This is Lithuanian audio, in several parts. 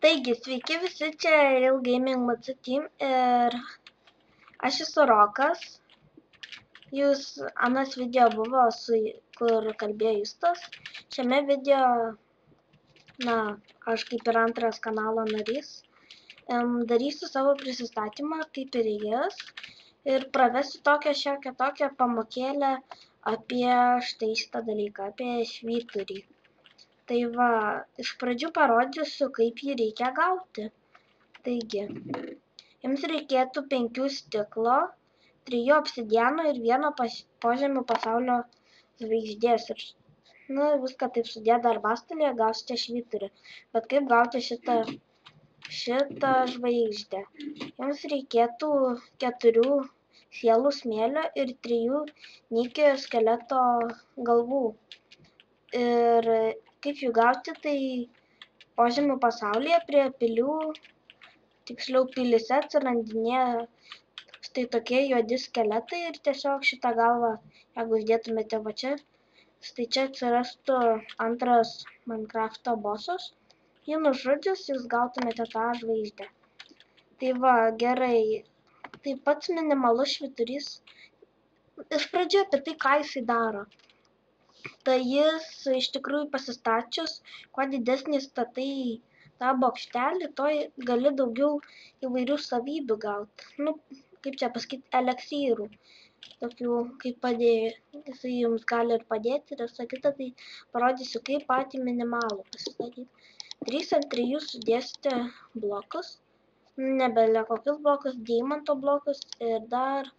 Taigi, sveiki visi, čia Real Gaming MC Team ir aš esu Rokas. Anas video buvo, kur kalbėjo Justas. Šiame video, aš kaip ir antras kanalo narys, darysiu savo prisistatymą kaip ir jis ir pravesiu tokią pamokėlę apie štai šitą dalyką, apie švyturį. Tai va, iš pradžių parodysiu, kaip jį reikia gauti. Taigi, jums reikėtų 5 stiklo, 3 obsidiano ir 1 požemių pasaulio žvaigždės. Ir viską taip sudėję darbastalėje gausite švyturį. Bet kaip gauti šitą žvaigždę? Jums reikėtų 4 sielų smėlio ir 3 nikio skeleto galvų. Ir kaip jų gauti, tai požemių pasaulyje prie pilių, tiksliau pilyse atsirandinėja štai tokie juodi skeletai ir tiesiog šitą galvą, jeigu uždėtumėte va čia, štai čia atsirastų antras Minecrafto bossas. Jį nužudžius, jūs gautumėte tą žvaigždę. Tai va, gerai. Tai pats minimalus švyturys. Iš pradžio apie tai, ką jisai daro. Tai jis iš tikrųjų pasistačius, kuo didesnį statai tą bokštelį, to gali daugiau įvairių savybių gauti. Kaip čia pasakyti, eliksyrų. Tokių, kaip padėjo. Jisai jums gali ir padėti ir visą kitą, tai parodysiu, kaip patį minimalų pasistatyti. 3 ant 3 sudėsite blokus. Nebele kokius blokus, deimanto blokus ir dar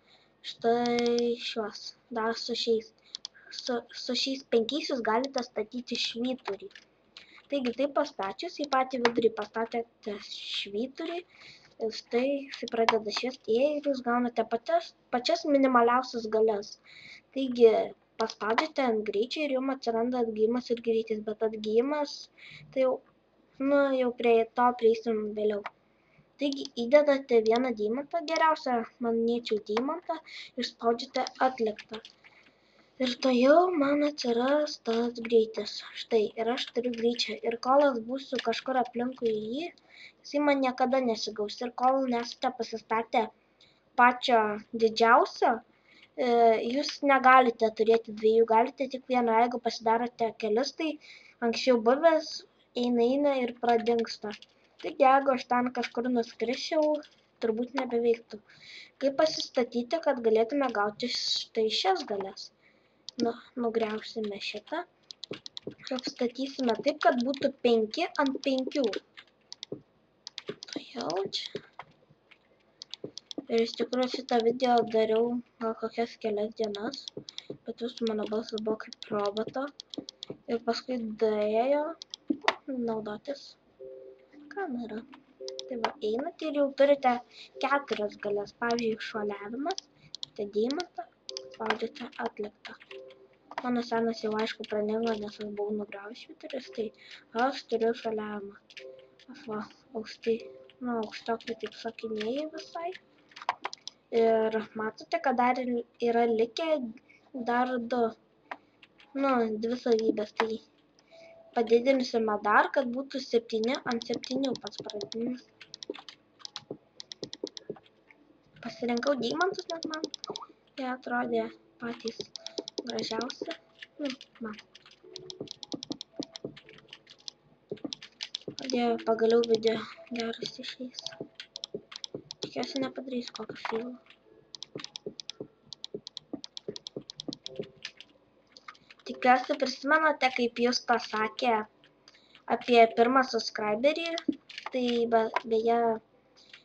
štai šiuos. Dar su šiais 5 jūs galite statyti švyturį. Taigi taip pastačius, į patį vidurį pastatėte švyturį ir štai jis pradeda šviesti ir jūs gaunate pačias minimaliausias galias. Taigi paspaudžiate ant greičio ir jums atsiranda atgijimas ir greitis, bet atgijimas tai jau prie to prieisim vėliau. Taigi įdedate 1 deimantą, geriausia manyčiau deimantą, ir spaudžiate atliktą. Ir to jau man atsiras tas greitis. Štai, ir aš turiu greičią. Ir kol aš būsiu kažkur aplinkui jį, jisai man niekada nesigaus. Ir kol nesate pasistatę pačio didžiausio, jūs negalite turėti 2, galite tik 1. Jeigu pasidarote kelis, tai anksčiau buvęs eina ir pradingsta. Taigi, jeigu aš ten kažkur nuskrisčiau, turbūt nebeveiktų. Kaip pasistatyti, kad galėtume gauti štai šias galias? Nugriausime šitą ir apstatysime taip, kad būtų 5 ant 5. Jau čia. Ir iš tikrųjų šitą video dariau gal kokias kelias dienas, bet jūsų mano balsas buvo kaip roboto. Ir paskui dėjo naudotis kamerą. Tai va, einate ir jau turite 4 galias. Pavyzdžiui, šuoliavimas, tai deimantą, spaudžiate atliktą. Mano senas jau aišku pradingo, nes aš buvau nugriavęs švyturius, tai aš turiu šuoliavimą. Aš va, aukštokį taip sakinėjai visai. Ir matote, kad dar yra likę dar 2 savybės. Tai padidinsime dar, kad būtų 7 ant 7 pats pradinis. Pasirinkau deimantus, nes man jie atrodė patys gražiausia. Man. Pagaliau video geras išeis. Tikiuosi nepadarys kokio filmo. Tikiuosi prisimenate, kaip Justas sakė apie 1 subscriberį. Tai beje,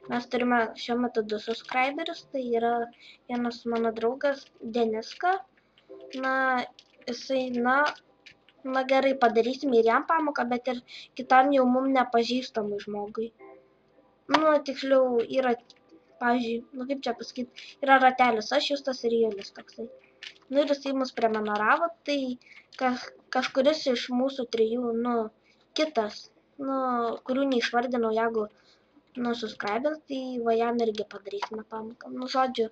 mes turime šiuo metu 2 subscriberius. Tai yra vienas mano draugas Deniska. Jisai, gerai, padarysim ir jam pamoką, bet ir kitam jau mum nepažįstamui žmogui. Tiksliau, yra, pavyzdžiui, kaip čia pasakyti, yra ratelis, aš Justas ir Julius toksai. Ir jisai mus prenumeravo, tai kažkuris iš mūsų 3, kitas, kurių neišvardinau, jeigu, subscribers, tai va jam irgi padarysime pamoką. Žodžiu,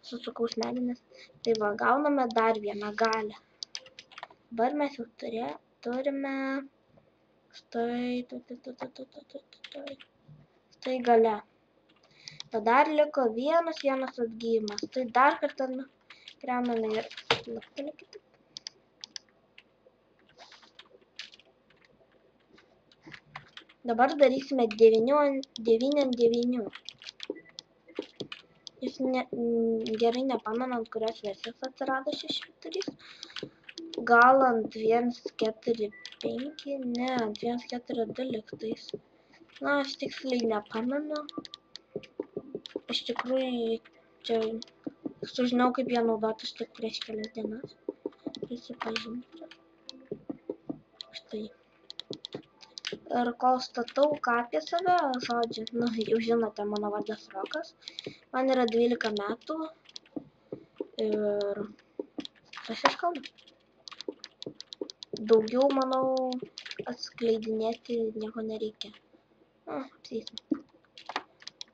susukau smegenis. Tai va, gauname dar 1 galią. Dabar mes jau turime štai Štai gale. Tada dar liko vienas atgyjimas. Tai dar kartą kremame ir laktelėkite. Dabar darysime 9 ant 9. Jūs gerai nepamenat, kurios versijos atsirado šis švyturys. Gal ant 1.4.5, ne, ant 1.4.2 lygtais. Na, aš tiksliai nepamenu. Iš tikrųjų, čia sužinau, kaip jie naudotis tik prieš kelias dienas. Prisipažinti. Štai. Ir kol statau ką apie save, žodžiu, jau žinote, mano vardas Rokas. Man yra 12 metų. Ir aš iš Kauno. Daugiau, manau, atskleidinėti nieko nereikia. Apsėsim.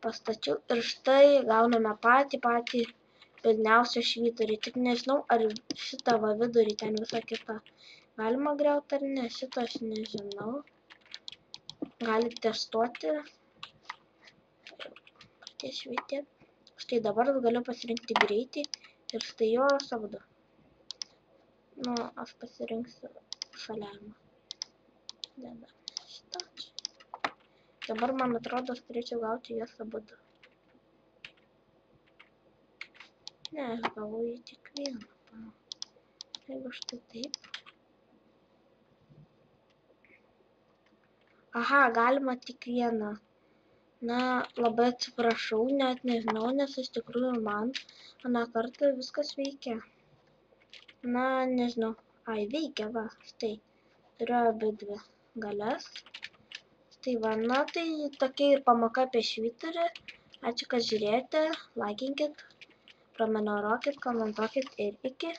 Pastačiau ir štai gauname patį pilniausią švyturį. Tik nežinau, ar šitą va vidurį ten visą kitą galima griauti ar ne. Šitą aš nežinau. Galite testuoti. Pradės švytėti. Štai dabar galiu pasirinkti greitį ir štai jos abudu. Nu, aš pasirinksiu šaliavimą. Šitą. Dabar, man atrodo, aš turėčiau gauti juos abudu. Ne, aš gavau jį tik vieną. Jeigu štai taip. Aha, galima tik vieną. Na, labai atsiprašau, net nežinau, nes iš tikrųjų man aną kartą viskas veikia. Na, nežinau. Ai, veikia, va, štai. Turiu abi dvi galias. Tai va, na, tai tokia ir pamoka apie švyturį. Ačiū, kad žiūrėjote, laikinkit, prenumeruokit, komentuokit ir iki.